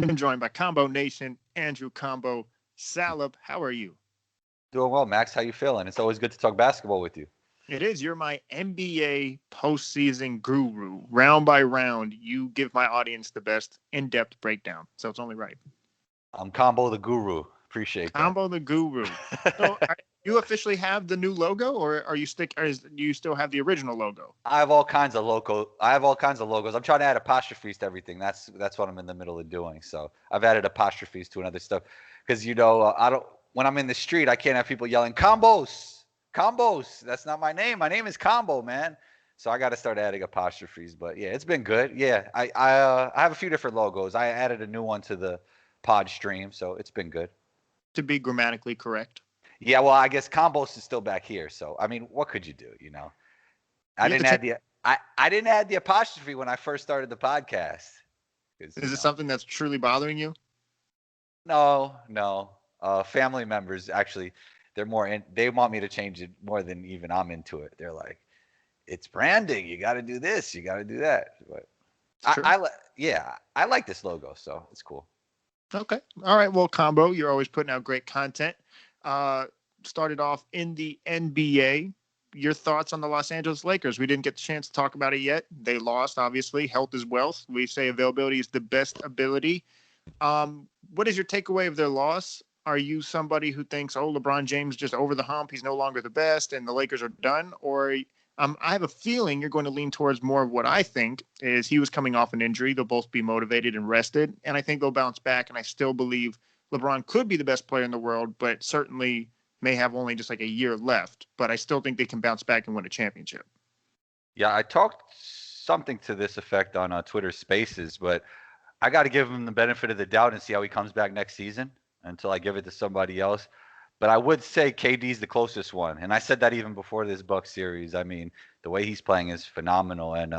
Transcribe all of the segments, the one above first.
I'm joined by Combo Nation, Andrew Combo, Salop. How are you? Doing well, Max. How you feeling? It's always good to talk basketball with you. It is. You're my NBA postseason guru. Round by round, you give my audience the best in-depth breakdown. So it's only right. I'm Combo the Guru. Appreciate that. Combo the guru. So you officially have the new logo, or are you do you still have the original logo? I have all kinds of logo. I have all kinds of logos. I'm trying to add apostrophes to everything. That's what I'm in the middle of doing. So I've added apostrophes to another stuff because I don't. When I'm in the street, I can't have people yelling combos, combos. That's not my name. My name is Combo, man. So I got to start adding apostrophes. But yeah, it's been good. Yeah, I have a few different logos. I added a new one to the pod stream, so it's been good. To be grammatically correct. Yeah, well, I guess Combos is still back here. So I mean, what could you do? I You have didn't to add the I didn't add the apostrophe when I first started the podcast. Is it something that's truly bothering you? No, no. Family members actually, they want me to change it more than even I'm into it. They're like, it's branding. You got to do this. You got to do that. But It's true. yeah, I like this logo, so it's cool. Okay. All right. Well, Combo, you're always putting out great content. Uh, Started off in the NBA. Your thoughts on the Los Angeles Lakers? We didn't get the chance to talk about it yet. They lost, obviously. Health is wealth. We say availability is the best ability. What is your takeaway of their loss? Are you somebody who thinks, oh, LeBron James just over the hump, he's no longer the best, and the Lakers are done? Or I have a feeling you're going to lean towards more of what I think is he was coming off an injury. They'll both be motivated and rested, and I think they'll bounce back. And I still believe LeBron could be the best player in the world, but certainly may have only just like a year left. But I still think they can bounce back and win a championship. Yeah, I talked something to this effect on Twitter Spaces, but I got to give him the benefit of the doubt and see how he comes back next season until I give it to somebody else. But I would say KD's the closest one, and I said that even before this Bucks series. I mean, the way he's playing is phenomenal, and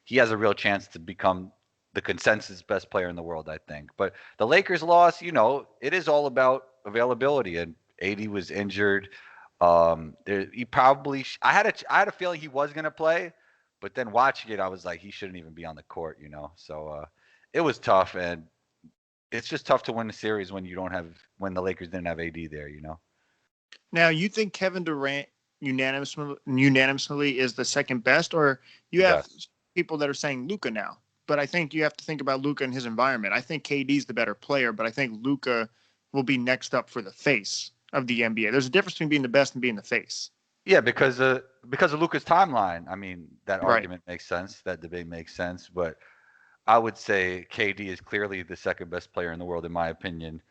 he has a real chance to become the consensus best player in the world, I think. But the Lakers loss, it is all about availability, and AD was injured. He probably I had a feeling he was gonna play, but then watching it, I was like, he shouldn't even be on the court. So it was tough, and it's just tough to win the series when the Lakers didn't have AD there. Now, you think Kevin Durant unanimously is the second best, or you have Yes. people that are saying Luka now? But I think you have to think about Luka and his environment. I think KD's the better player, but I think Luka will be next up for the face of the NBA. There's a difference between being the best and being the face. Yeah, because of Luca's timeline. I mean, that Right. argument makes sense. That debate makes sense. But I would say KD is clearly the second best player in the world, in my opinion.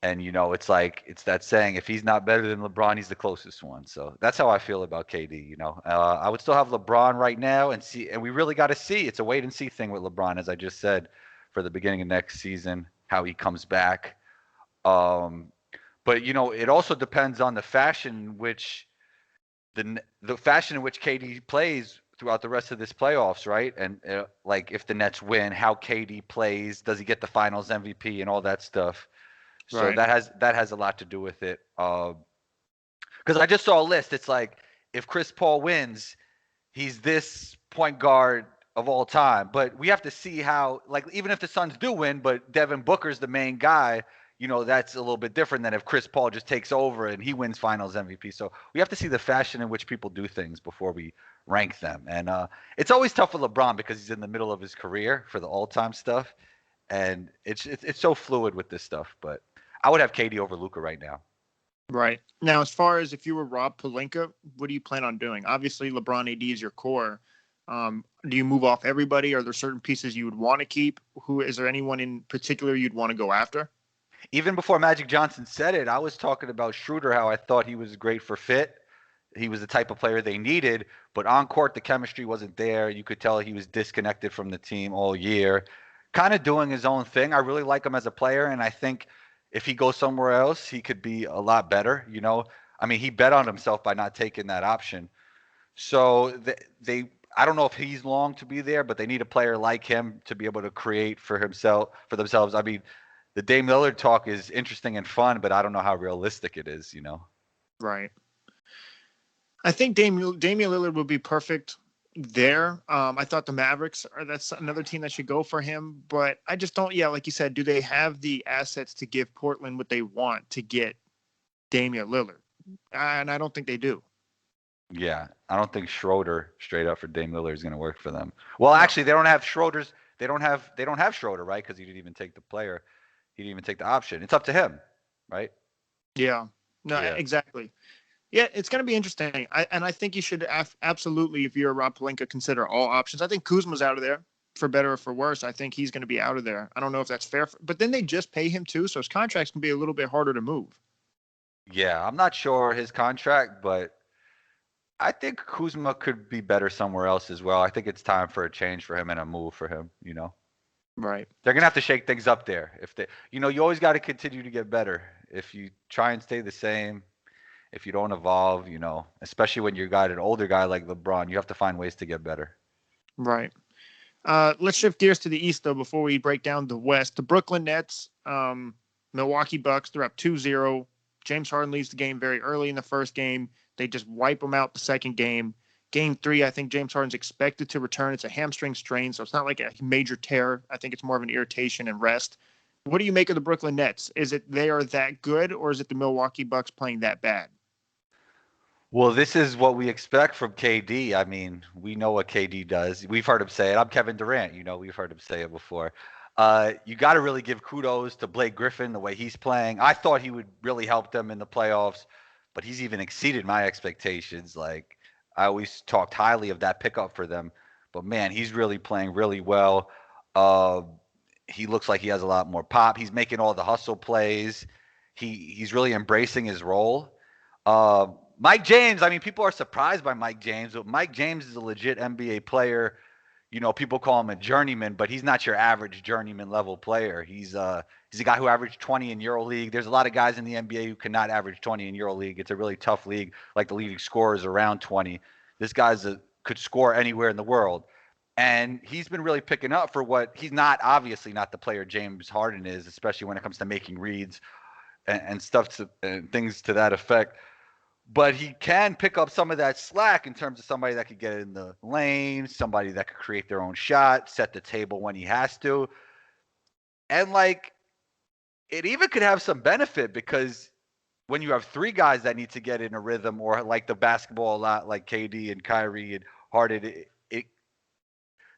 And it's that saying: if he's not better than LeBron, he's the closest one. So that's how I feel about KD. I would still have LeBron right now, and we really got to see. It's a wait and see thing with LeBron, as I just said, for the beginning of next season, how he comes back. Um, but it also depends on the fashion in which KD plays throughout the rest of this playoffs, right? And like if the Nets win, how KD plays, does he get the Finals MVP and all that stuff? So Right. that has a lot to do with it. Because I just saw a list. It's like if Chris Paul wins, he's this point guard of all time. But we have to see how, like, even if the Suns do win, but Devin Booker's the main guy, that's a little bit different than if Chris Paul just takes over and he wins Finals MVP. So we have to see the fashion in which people do things before we rank them. And it's always tough with LeBron because he's in the middle of his career for the all-time stuff, and it's so fluid with this stuff. But I would have KD over Luca right now. Right. Now, as far as if you were Rob Pelinka, what do you plan on doing? Obviously, LeBron AD is your core. Do you move off everybody? Are there certain pieces you would want to keep? Is there anyone in particular you'd want to go after? Even before Magic Johnson said it, I was talking about Schroeder, how I thought he was great for fit. He was the type of player they needed, but on court, the chemistry wasn't there. You could tell he was disconnected from the team all year, kind of doing his own thing. I really like him as a player, and I think if he goes somewhere else, he could be a lot better. I mean, he bet on himself by not taking that option. So I don't know if he's long to be there, but they need a player like him to be able to create for themselves. I mean, the Dame Lillard talk is interesting and fun, but I don't know how realistic it is. Right. I think Damian Lillard would be perfect there. I thought the Mavericks that's another team that should go for him, but I just don't. Yeah, like you said, do they have the assets to give Portland what they want to get Damian Lillard? And I don't think they do. Yeah, I don't think Schroeder straight up for Dame Lillard is going to work for them. Well, No. actually, they don't have Schroeder's. They don't have Schroeder, right? Because he didn't even take the player. He didn't even take the option. It's up to him, right? Yeah. No. Yeah. Exactly. Yeah, it's going to be interesting. I think you should absolutely, if you're Rob Pelinka, consider all options. I think Kuzma's out of there for better or for worse. I think he's going to be out of there. I don't know if that's fair, but then they just pay him too, so his contracts can be a little bit harder to move. Yeah, I'm not sure his contract, but I think Kuzma could be better somewhere else as well. I think it's time for a change for him and a move for him. Right. They're gonna have to shake things up there. If they, you always got to continue to get better. If you try and stay the same, if you don't evolve, especially when you got an older guy like LeBron, you have to find ways to get better. Right. Let's shift gears to the East, though, before we break down the West. The Brooklyn Nets, Milwaukee Bucks, they're up 2-0. James Harden leaves the game very early in the first game. They just wipe them out the second game. Game 3, I think James Harden's expected to return. It's a hamstring strain, so it's not like a major tear. I think it's more of an irritation and rest. What do you make of the Brooklyn Nets? Is it they are that good, or is it the Milwaukee Bucks playing that bad? Well, this is what we expect from KD. I mean, we know what KD does. We've heard him say it. I'm Kevin Durant. We've heard him say it before. You got to really give kudos to Blake Griffin, the way he's playing. I thought he would really help them in the playoffs, but he's even exceeded my expectations. Like, I always talked highly of that pickup for them, but man, he's really playing really well. Uh, he looks like he has a lot more pop. He's making all the hustle plays. He's really embracing his role. Uh, Mike James, I mean, people are surprised by Mike James, but Mike James is a legit NBA player. People call him a journeyman, but he's not your average journeyman level player. He's a guy who averaged 20 in EuroLeague. There's a lot of guys in the NBA who cannot average 20 in EuroLeague. It's a really tough league. Like, the leading scorer is around 20. This guy's could score anywhere in the world, and he's been really picking up for what he's not. Obviously, not the player James Harden is, especially when it comes to making reads and stuff and things to that effect. But he can pick up some of that slack in terms of somebody that could get in the lane, somebody that could create their own shot, set the table when he has to. And like, it even could have some benefit because when you have three guys that need to get in a rhythm, or like the basketball a lot, like KD and Kyrie and Harden,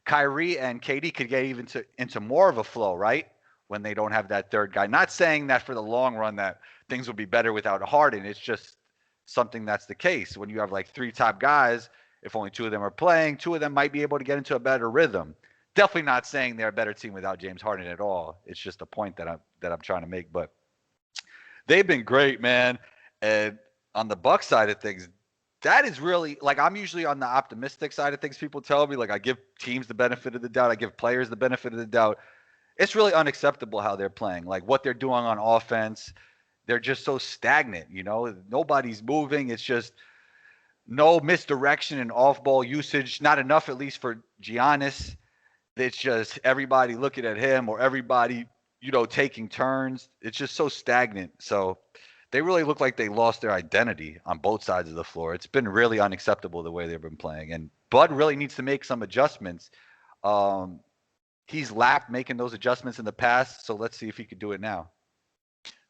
Kyrie and KD could get even into more of a flow, right? When they don't have that third guy. Not saying that for the long run that things will be better without Harden. It's just something that's the case. When you have like three top guys, if only two of them are playing, two of them might be able to get into a better rhythm. Definitely not saying they're a better team without James Harden at all. It's just a point that I'm trying to make. But they've been great, man. And on the Bucks side of things, that is really, like, I'm usually on the optimistic side of things. People tell me, like, I give teams the benefit of the doubt. I give players the benefit of the doubt. It's really unacceptable how they're playing. Like, what they're doing on offense, they're just so stagnant, Nobody's moving. It's just no misdirection and off-ball usage. Not enough, at least for Giannis. It's just everybody looking at him, or everybody, taking turns. It's just so stagnant. So they really look like they lost their identity on both sides of the floor. It's been really unacceptable the way they've been playing. And Bud really needs to make some adjustments. He's lacked making those adjustments in the past, so let's see if he could do it now.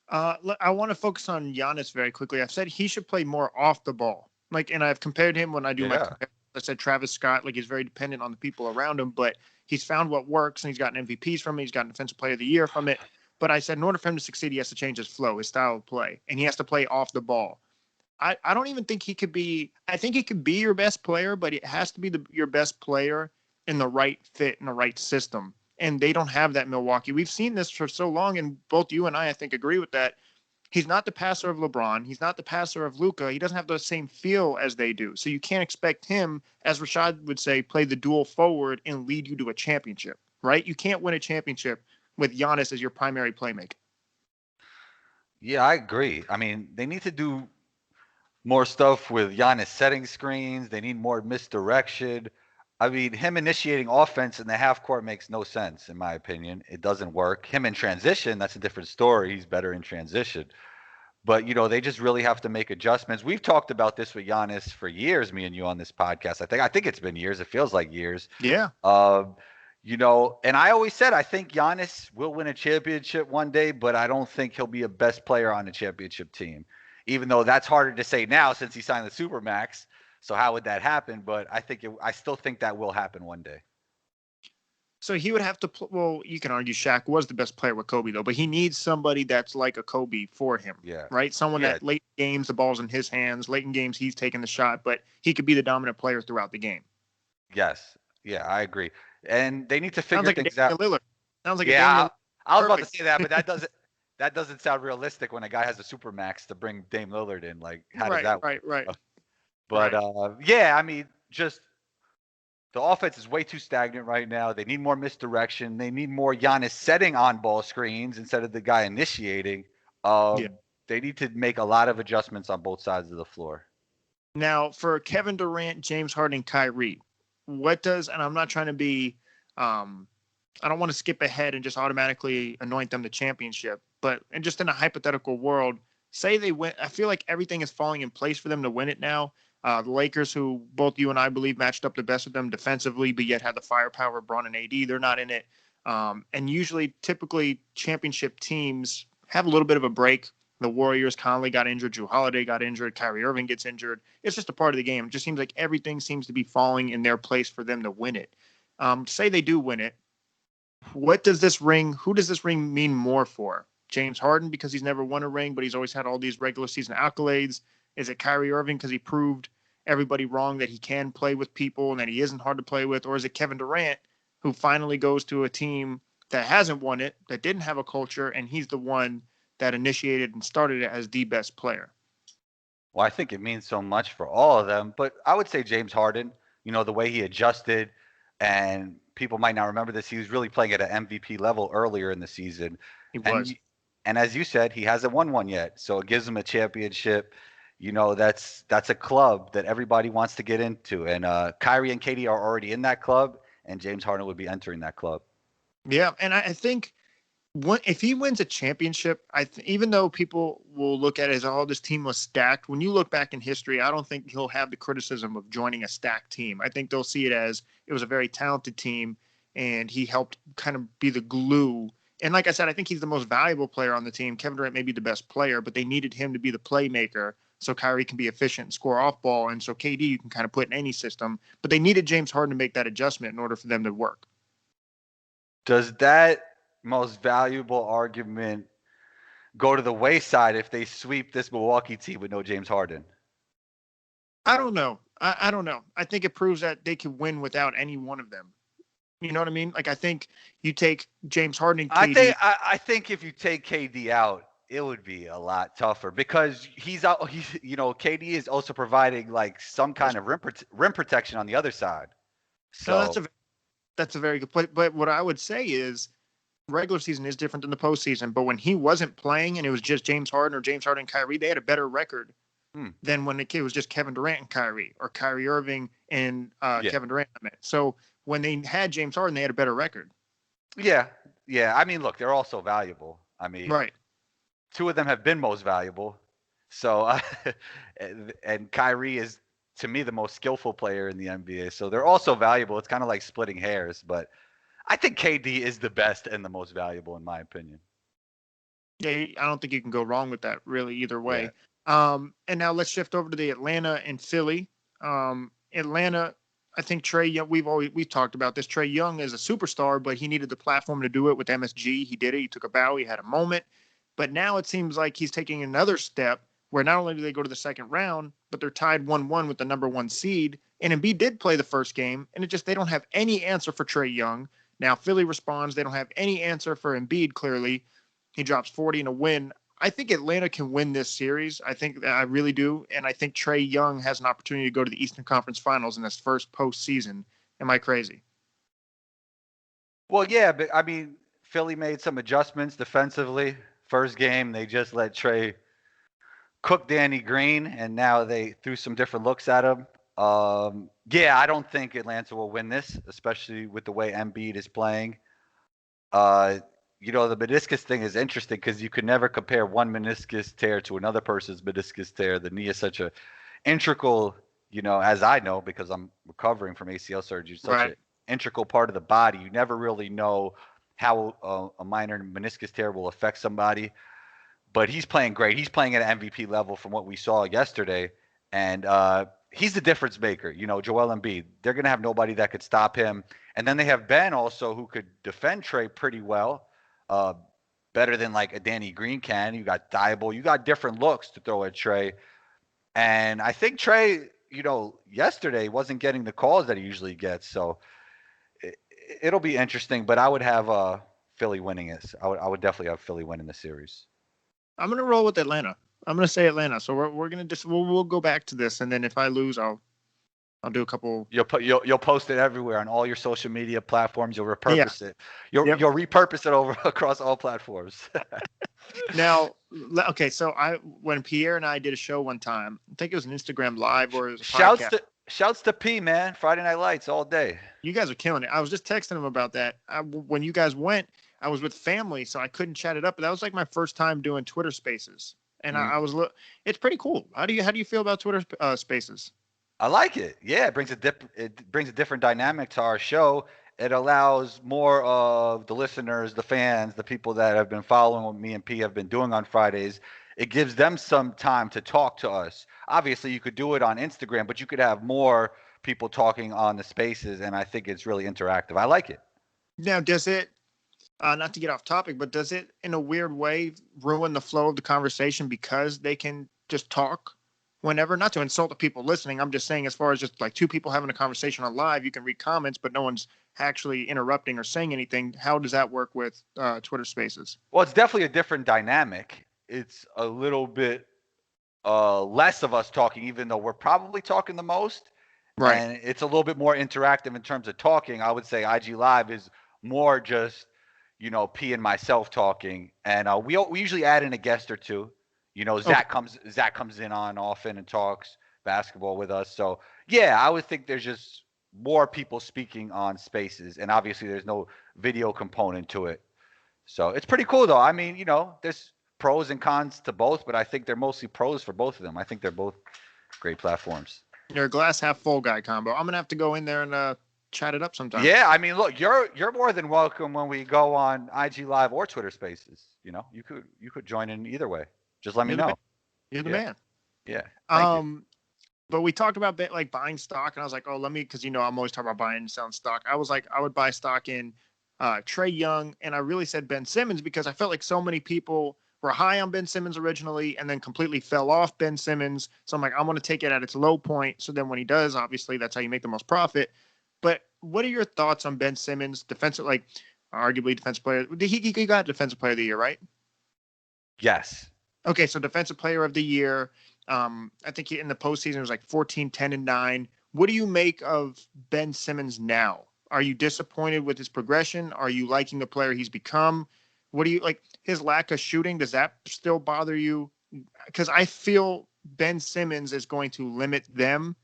I want to focus on Giannis very quickly. I've said he should play more off the ball. And I've compared him when I do I said Travis Scott, like, he's very dependent on the people around him, but he's found what works, and he's gotten MVPs from it. He's gotten Defensive Player of the Year from it. But I said in order for him to succeed, he has to change his flow, his style of play, and he has to play off the ball. I don't even think he could be – I think he could be your best player, but it has to be your best player in the right fit, in the right system. And they don't have that in Milwaukee. We've seen this for so long, and both you and I think, agree with that. He's not the passer of LeBron. He's not the passer of Luka. He doesn't have the same feel as they do. So you can't expect him, as Rashad would say, play the dual forward and lead you to a championship, right? You can't win a championship with Giannis as your primary playmaker. Yeah, I agree. I mean, they need to do more stuff with Giannis setting screens. They need more misdirection. I mean, him initiating offense in the half court makes no sense, in my opinion. It doesn't work. Him in transition, that's a different story. He's better in transition. But they just really have to make adjustments. We've talked about this with Giannis for years, me and you on this podcast. I think it's been years. It feels like years. Yeah. Um, and I always said I think Giannis will win a championship one day, but I don't think he'll be a best player on the championship team. Even though that's harder to say now since he signed the Supermax. So how would that happen? But I still think that will happen one day. So he would have to. Well, you can argue Shaq was the best player with Kobe though, but he needs somebody that's like a Kobe for him, Yeah. right? Someone Yeah. that late games the ball's in his hands, late in games he's taking the shot, but he could be the dominant player throughout the game. Yes. Yeah, I agree. And they need to Sounds figure like a things out. Damian Lillard. Sounds like a Yeah, Damian. I was about to Perfect. say that, but that doesn't sound realistic when a guy has a Supermax to bring Dame Lillard in. Like, how does Right, that right, right, work? But right. yeah, I mean, just the offense is way too stagnant right now. They need more misdirection. They need more Giannis setting on ball screens instead of the guy initiating. Yeah. They need to make a lot of adjustments on both sides of the floor. Now for Kevin Durant, James Harden, Kyrie, and I'm not trying to be, I don't want to skip ahead and just automatically anoint them the championship, but and just in a hypothetical world, say they win. I feel like everything is falling in place for them to win it now. The Lakers, who both you and I believe matched up the best with them defensively, but yet had the firepower of Braun and AD, they're not in it. And usually, typically, championship teams have a little bit of a break. The Warriors, Conley got injured, Drew Holiday got injured, Kyrie Irving gets injured. It's just a part of the game. It just seems like everything seems to be falling in their place for them to win it. Say they do win it. Who does this ring mean more for? James Harden because he's never won a ring, but he's always had all these regular season accolades? Is it Kyrie Irving because he proved everybody wrong that he can play with people and that he isn't hard to play with? Or is it Kevin Durant who finally goes to a team that hasn't won it, that didn't have a culture, and he's the one that initiated and started it as the best player? Well, I think it means so much for all of them, but I would say James Harden, the way he adjusted, and people might not remember this, he was really playing at an MVP level earlier in the season. He And was. and as you said, he hasn't won one yet. So it gives him a championship. That's a club that everybody wants to get into. And Kyrie and Katie are already in that club, and James Harden would be entering that club. Yeah, and I think if he wins a championship, even though people will look at it as, oh, this team was stacked, when you look back in history, I don't think he'll have the criticism of joining a stacked team. I think they'll see it as it was a very talented team, and he helped kind of be the glue. And like I said, I think he's the most valuable player on the team. Kevin Durant may be the best player, but they needed him to be the playmaker so Kyrie can be efficient and score off ball, and so KD you can kind of put in any system. But they needed James Harden to make that adjustment in order for them to work. Does that most valuable argument go to the wayside if they sweep this Milwaukee team with no James Harden? I don't know. I don't know. I think it proves that they can win without any one of them. You know what I mean? Like I think you take James Harden and KD. I think if you take KD out, it would be a lot tougher because he's out. KD is also providing like some kind of rim protection on the other side. No, So that's a very good point. But what I would say is regular season is different than the postseason. But when he wasn't playing and it was just James Harden or James Harden and Kyrie, they had a better record than when it was just Kevin Durant and Kyrie or Kyrie Irving and yeah, Kevin Durant. So when they had James Harden, they had a better record. yeah, yeah. I mean, look, they're all so valuable. I mean, Right. two of them have been most valuable. So, and Kyrie is to me the most skillful player in the NBA. So they're also valuable. It's kind of like splitting hairs, but I think KD is the best and the most valuable in my opinion. Yeah, I don't think you can go wrong with that really either Yeah. way. And now let's shift over to the Atlanta and Philly. Atlanta, I think Trey Young, we've talked about this. Trey Young is a superstar, but he needed the platform to do it with MSG. He did it. He took a bow. He had a moment. But now it seems like he's taking another step where not only do they go to the second round, but they're tied 1-1 with the number one seed. And Embiid did play the first game, and they don't have any answer for Trey Young. Now Philly responds. They don't have any answer for Embiid, clearly. He drops 40 in a win. I think Atlanta can win this series. I really do. And I think Trey Young has an opportunity to go to the Eastern Conference Finals in this first postseason. Am I crazy? Well, yeah, but I mean, Philly made some adjustments defensively. First game, they just let Trey cook Danny Green, and now they threw some different looks at him. Yeah, I don't think Atlanta will win this, especially with the way Embiid is playing. Uh, the meniscus thing is interesting because you could never compare one meniscus tear to another person's meniscus tear. The knee is such a integral, as I know because I'm recovering from ACL surgery, such Right. an integral part of the body. You never really know how a minor meniscus tear will affect somebody. But he's playing great. He's playing at an MVP level from what we saw yesterday, and he's the difference maker. Joel Embiid. They're going to have nobody that could stop him, and then they have Ben also who could defend Trey pretty well, uh, better than like a Danny Green can. You got Thibault. You got different looks to throw at Trey, and I think Trey, yesterday wasn't getting the calls that he usually gets. So it'll be interesting, but I would have Philly winning it. I would definitely have Philly winning the series. I'm gonna roll with Atlanta. I'm gonna say Atlanta. So we're gonna just we'll go back to this, and then if I lose, I'll do a couple. You'll post it everywhere on all your social media platforms. You'll Yeah. repurpose it. You'll Yep. repurpose it over across all platforms. Now, okay. So when Pierre and I did a show one time, I think it was an Instagram live or it was a podcast. Shouts to P, man. Friday Night Lights all day. You guys are killing it. I was just texting him about that. When you guys went, I was with family, so I couldn't chat it up. But that was like my first time doing Twitter Spaces, and I was. It's pretty cool. How do you feel about Twitter Spaces? I like it. Yeah, it brings a different dynamic to our show. It allows more of the listeners, the fans, the people that have been following what me and P have been doing on Fridays. It gives them some time to talk to us. Obviously, you could do it on Instagram, but you could have more people talking on the spaces, and I think it's really interactive. I like it. Now, does it? Not to get off topic, but does it, in a weird way, ruin the flow of the conversation because they can just talk whenever? Not to insult the people listening. I'm just saying, as far as just like two people having a conversation on live, you can read comments, but no one's actually interrupting or saying anything. How does that work with Twitter Spaces? Well, it's definitely a different dynamic. It's a little bit less of us talking, even though we're probably talking the most. Right. And it's a little bit more interactive in terms of talking. I would say IG Live is more just, P and myself talking. And we usually add in a guest or two. Zach comes in on often and talks basketball with us. So yeah, I would think there's just more people speaking on spaces, and obviously there's no video component to it. So it's pretty cool though. I mean, there's pros and cons to both, but I think they're mostly pros for both of them. I think they're both great platforms. You're a glass half full guy combo. I'm gonna have to go in there and chat it up sometime. Yeah, I mean, look, you're more than welcome when we go on IG Live or Twitter Spaces. You could join in either way. Just let me know. You're the man. Yeah. Thank you. But we talked about like buying stock, and I was like, because I'm always talking about buying and selling stock. I was like, I would buy stock in Trae Young, and I really said Ben Simmons because I felt like so many people were high on Ben Simmons originally and then completely fell off Ben Simmons. So I'm like, I want to take it at its low point. So then when he does, obviously that's how you make the most profit. But what are your thoughts on Ben Simmons, defensive, like arguably defensive player? He got defensive player of the year, right? Yes. Okay, so defensive player of the year. I think in the postseason it was like 14, 10, and 9. What do you make of Ben Simmons now? Are you disappointed with his progression? Are you liking the player he's become? What do you like? His lack of shooting, does that still bother you? Because I feel Ben Simmons is going to limit them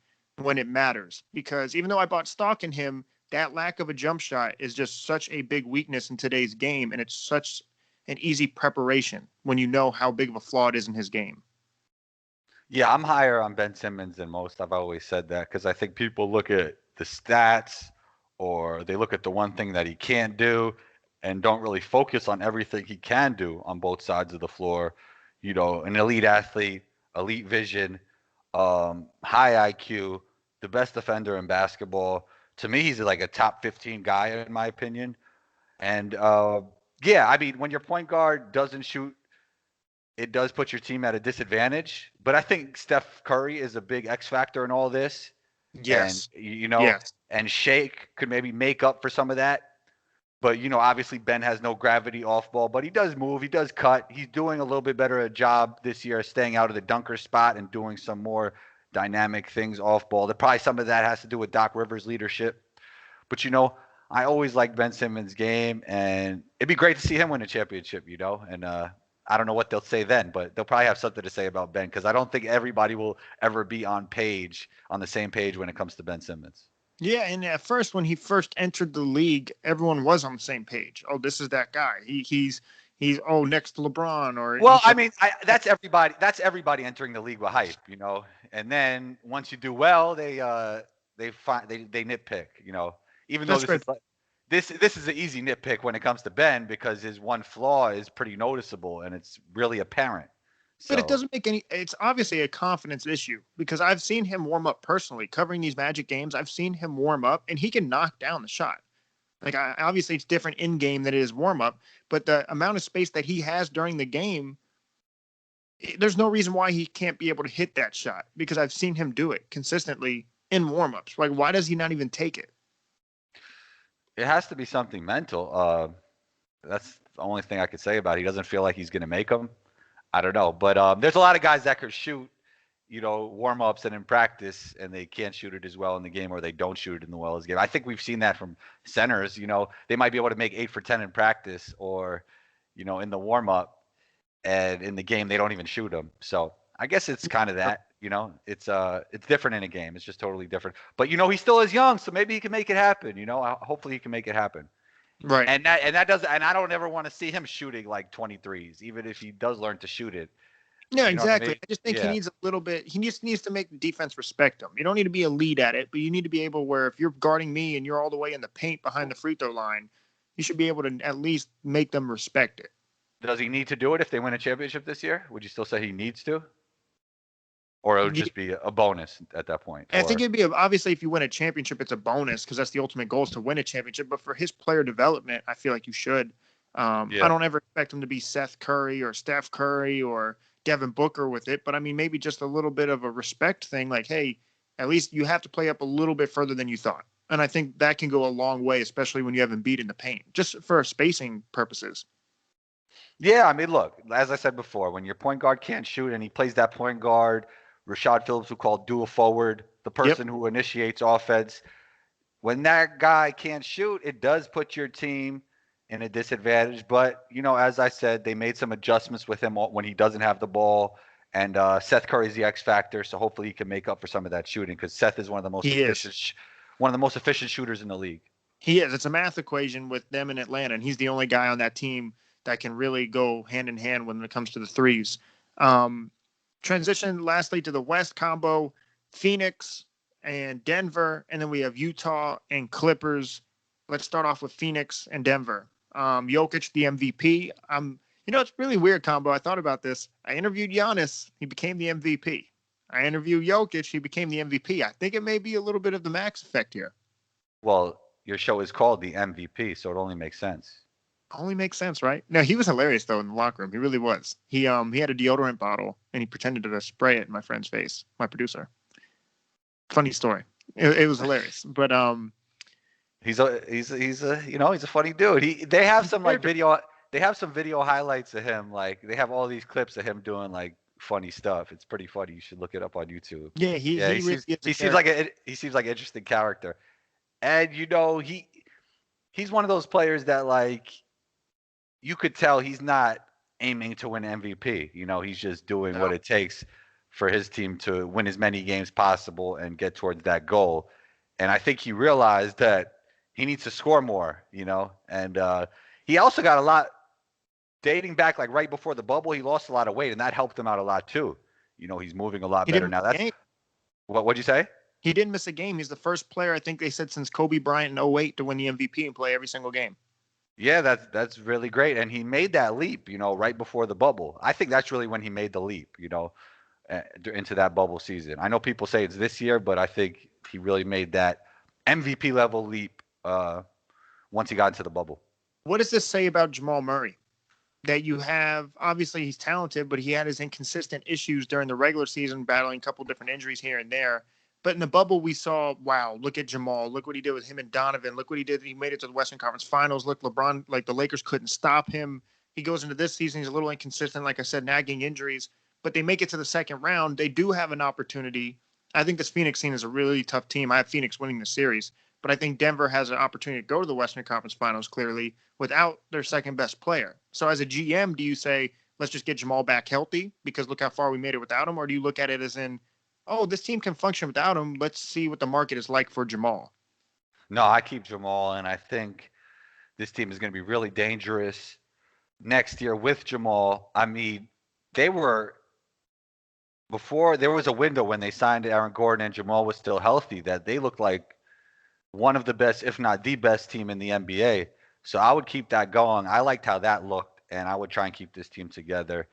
when it matters. Because even though I bought stock in him, that lack of a jump shot is just such a big weakness in today's game. And it's such an easy preparation when you know how big of a flaw it is in his game. Yeah, I'm higher on Ben Simmons than most. I've always said that because I think people look at the stats or they look at the one thing that he can't do and don't really focus on everything he can do on both sides of the floor. An elite athlete, elite vision, high IQ, the best defender in basketball. To me, he's like a top 15 guy in my opinion. And yeah, I mean, when your point guard doesn't shoot, it does put your team at a disadvantage. But I think Steph Curry is a big X factor in all this. Yes. And, Yes. and Shake could maybe make up for some of that. But, obviously Ben has no gravity off ball, but he does move. He does cut. He's doing a little bit better a job this year staying out of the dunker spot and doing some more dynamic things off ball. Probably some of that has to do with Doc Rivers' leadership. But, I always liked Ben Simmons' game, and it'd be great to see him win a championship, And I don't know what they'll say then, but they'll probably have something to say about Ben because I don't think everybody will ever be on the same page when it comes to Ben Simmons. Yeah, and at first, when he first entered the league, everyone was on the same page. Oh, this is that guy. He's next to LeBron, or Well, he's I like, mean, that's everybody. That's everybody entering the league with hype, you know. And then once you do well, they nitpick, you know. Even though that's this great. is like this is an easy nitpick when it comes to Ben because his one flaw is pretty noticeable and it's really apparent. But it So doesn't make any. It's obviously a confidence issue because I've seen him warm up personally covering these Magic games. I've seen him warm up, and he can knock down the shot. Like obviously, it's different in game than it is warm up, but the amount of space that he has during the game, there's no reason why he can't be able to hit that shot because I've seen him do it consistently in warm ups. Like, why does he not even take it? it has to be something mental. That's the only thing I could say about it. He doesn't feel like he's going to make them. I don't know, but there's a lot of guys that could shoot, you know, warm ups and in practice, and they can't shoot it as well in the game, or they don't shoot it in the well as game. I think we've seen that from centers. You know, they might be able to make 8 for 10 in practice, or you know, in the warm up, and in the game they don't even shoot them. So I guess it's kind of that. You know, it's different in a game. It's just totally different. But you know, he still is young, so maybe he can make it happen. You know, hopefully he can make it happen. Right. And that does, and I don't ever want to see him shooting like 23s, even if he does learn to shoot it. Yeah, You know what I exactly. mean? I just think he Yeah. needs a little bit. He just needs to make the defense respect him. You don't need to be a lead at it, but you need to be able where if you're guarding me and you're all the way in the paint behind the free throw line, you should be able to at least make them respect it. Does he need to do it if they win a championship this year? Would you still say he needs to, or it would just be a bonus at that point? I think Or it'd be obviously if you win a championship, it's a bonus because that's the ultimate goal is to win a championship. But for his player development, I feel like you should. I yeah, don't ever expect him to be Seth Curry or Steph Curry or Devin Booker with it, but I mean maybe just a little bit of a respect thing. Like, hey, at least you have to play up a little bit further than you thought, and I think that can go a long way, especially when you have Embiid in the paint, just for spacing purposes. yeah. I mean, look, as I said before, when your point guard can't shoot and he plays that point guard, Rashad Phillips, who called dual forward, the Yep. person who initiates offense. When that guy can't shoot, it does put your team in a disadvantage. But you know, as I said, they made some adjustments with him when he doesn't have the ball. And Seth Curry's the X factor, so hopefully he can make up for some of that shooting because Seth is He is. one of the most efficient shooters in the league. He is. It's a math equation with them in Atlanta, and he's the only guy on that team that can really go hand in hand when it comes to the threes. Um, Transition lastly to the West combo, Phoenix and Denver, and then we have Utah and Clippers. Let's start off with Phoenix and Denver. Jokic, the MVP. It's really weird combo. I thought about this. I interviewed Giannis. He became the MVP. I interviewed Jokic. He became the MVP. I think it may be a little bit of the Max effect here. Well, your show is called the MVP, so it only makes sense. Only makes sense, right? No, he was hilarious though in the locker room. He really was. He had a deodorant bottle and he pretended to spray it in my friend's face, my producer. Funny story. It was hilarious. But He's a funny dude. They have he's a some like character. video they have some video highlights of him. Like they have all these clips of him doing like funny stuff. It's pretty funny. You should look it up on YouTube. Yeah, he Yeah, he really is a he seems like character. he seems like an interesting character. And you know, he's one of those players that like you could tell he's not aiming to win MVP. You know, he's just doing what No. it takes for his team to win as many games possible and get towards that goal. And I think he realized that he needs to score more, you know. And he also got a lot dating back like right before the bubble, he lost a lot of weight and that helped him out a lot too. You know, he's moving a lot He better didn't now. miss a That's game. what'd you say? He didn't miss a game. He's the first player I think they said since Kobe Bryant in '08 to win the MVP and play every single game. Yeah, that's really great. And he made that leap, you know, right before the bubble. I think that's really when he made the leap, you know, into that bubble season. I know people say it's this year, but I think he really made that MVP level leap once he got into the bubble. What does this say about Jamal Murray? That you have obviously he's talented, but he had his inconsistent issues during the regular season, battling a couple different injuries here and there. But in the bubble, we saw, wow, look at Jamal. Look what he did with him and Donovan. Look what he did. He made it to the Western Conference Finals. Look, LeBron, like the Lakers couldn't stop him. He goes into this season, he's a little inconsistent, like I said, nagging injuries. But they make it to the second round. They do have an opportunity. I think this Phoenix team is a really tough team. I have Phoenix winning the series, but I think Denver has an opportunity to go to the Western Conference Finals clearly without their second best player. So as a GM, do you say, let's just get Jamal back healthy because look how far we made it without him? Or do you look at it as in, oh, this team can function without him. Let's see what the market is like for Jamal. No, I keep Jamal, and I think this team is going to be really dangerous next year with Jamal. I mean, they were before there was a window when they signed Aaron Gordon and Jamal was still healthy that they looked like one of the best, if not the best team in the NBA. So I would keep that going. I liked how that looked, and I would try and keep this team together.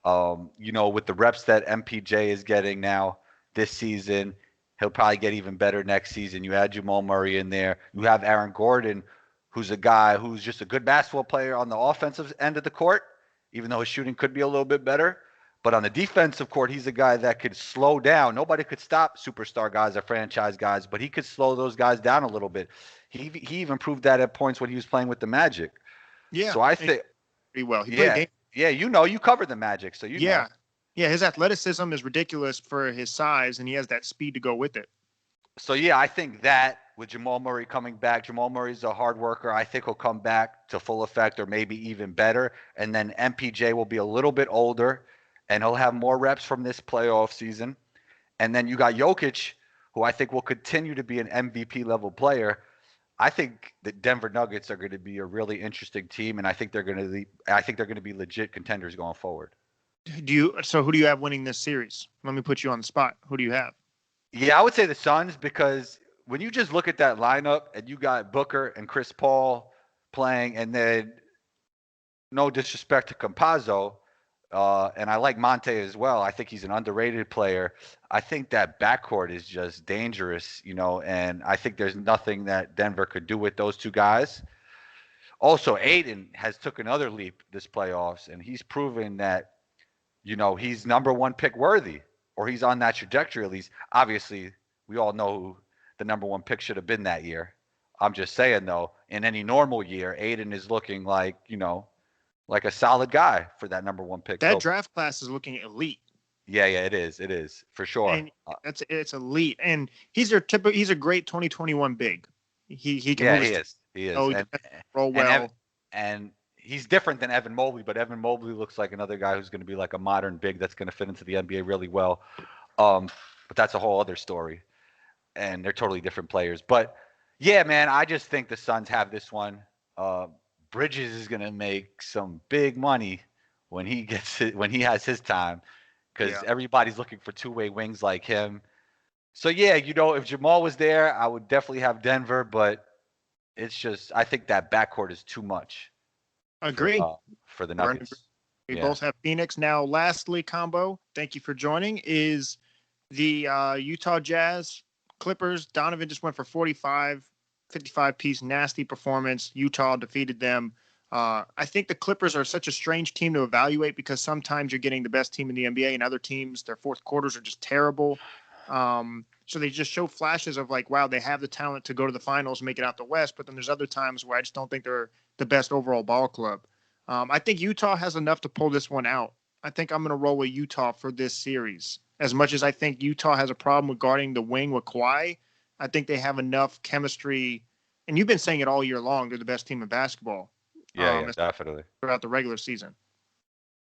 With the reps that MPJ is getting now this season, he'll probably get even better next season. You add Jamal Murray in there. You have Aaron Gordon, who's a guy who's just a good basketball player on the offensive end of the court, even though his shooting could be a little bit better. But on the defensive court, he's a guy that could slow down. Nobody could stop superstar guys or franchise guys, but he could slow those guys down a little bit. He even proved that at points when he was playing with the Magic. Yeah, So I think pretty well. He played yeah, game. yeah, you covered the Magic, so you know. Yeah, his athleticism is ridiculous for his size, and he has that speed to go with it. So yeah, I think that with Jamal Murray coming back, Jamal Murray's a hard worker. I think he'll come back to full effect or maybe even better. And then MPJ will be a little bit older and he'll have more reps from this playoff season. And then you got Jokic, who I think will continue to be an MVP level player. I think the Denver Nuggets are going to be a really interesting team, and I think they're going to be legit contenders going forward. So who do you have winning this series? Let me put you on the spot. Who do you have? Yeah, I would say the Suns because when you just look at that lineup and you got Booker and Chris Paul playing, and then no disrespect to Campazzo, and I like Monte as well. I think he's an underrated player. I think that backcourt is just dangerous, and I think there's nothing that Denver could do with those two guys. Also, Aiden has took another leap this playoffs, and he's proven that, he's number one pick worthy, or he's on that trajectory at least. Obviously, we all know who the number one pick should have been that year. I'm just saying, though, in any normal year, Aiden is looking like, like a solid guy for that number one pick. That draft class is looking elite. Yeah, it is for sure. And it's elite, and he's a great 2021 big. He can. Yeah, he is. And roll well. And he's different than Evan Mobley, but Evan Mobley looks like another guy who's going to be like a modern big that's going to fit into the NBA really well. But that's a whole other story, and they're totally different players. But yeah, man, I just think the Suns have this one. Bridges is going to make some big money when he has his time, because everybody's looking for two-way wings like him. So yeah, if Jamal was there, I would definitely have Denver, but it's just I think that backcourt is too much. Agree. For the Nuggets. We both have Phoenix. Now, lastly, combo, thank you for joining, is the Utah Jazz Clippers. Donovan just went for 55-piece nasty performance. Utah defeated them. I think the Clippers are such a strange team to evaluate because sometimes you're getting the best team in the NBA and other teams, their fourth quarters are just terrible. So they just show flashes of like, wow, they have the talent to go to the finals, make it out the West. But then there's other times where I just don't think they're the best overall ball club. I think Utah has enough to pull this one out. I think I'm going to roll with Utah for this series. As much as I think Utah has a problem with guarding the wing with Kawhi, I think they have enough chemistry. And you've been saying it all year long. They're the best team in basketball. Yeah, definitely. Throughout the regular season.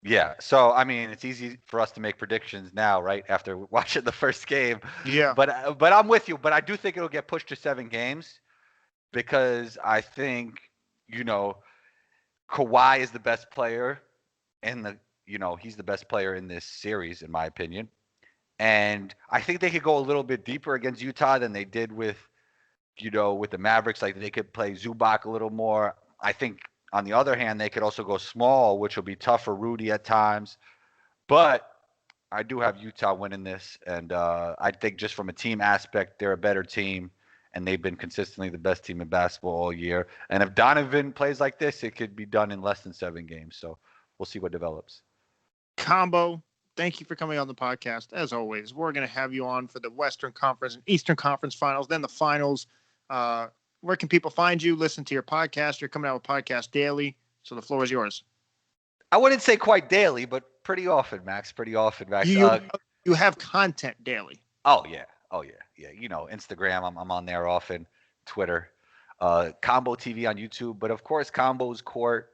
Yeah. So, I mean, it's easy for us to make predictions now, right? After watching the first game. Yeah. But I'm with you. But I do think it'll get pushed to 7 games because I think, Kawhi is the best player he's the best player in this series, in my opinion. And I think they could go a little bit deeper against Utah than they did with the Mavericks. Like they could play Zubac a little more. I think on the other hand, they could also go small, which will be tough for Rudy at times. But I do have Utah winning this. And I think just from a team aspect, they're a better team. And they've been consistently the best team in basketball all year. And if Donovan plays like this, it could be done in less than 7 games. So we'll see what develops. Combo, thank you for coming on the podcast. As always, we're going to have you on for the Western Conference and Eastern Conference finals, then the finals. Where can people find you? Listen to your podcast. You're coming out with podcast daily. So the floor is yours. I wouldn't say quite daily, but pretty often, Max. You have content daily. Oh, yeah. Yeah. Instagram, I'm on there often. Twitter, Combo TV on YouTube. But, of course, Combo's Court,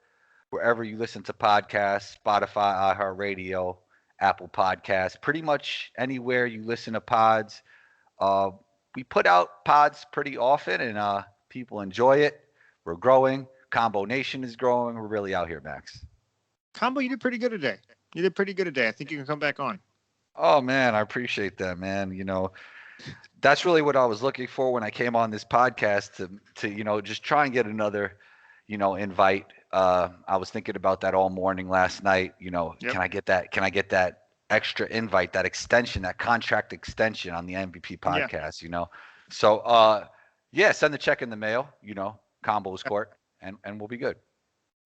wherever you listen to podcasts, Spotify, iHeartRadio, Apple Podcasts, pretty much anywhere you listen to pods. We put out pods pretty often, and People enjoy it. We're growing. Combo Nation is growing. We're really out here, Max. Combo, you did pretty good today. You did pretty good today. I think you can come back on. Oh man, I appreciate that, man. That's really what I was looking for when I came on this podcast to just try and get another, invite. I was thinking about that all morning last night. Yep. Can I get that? Can I get that extra invite, that extension, that contract extension on the MVP podcast? So yeah, send the check in the mail. Combos Court, and we'll be good.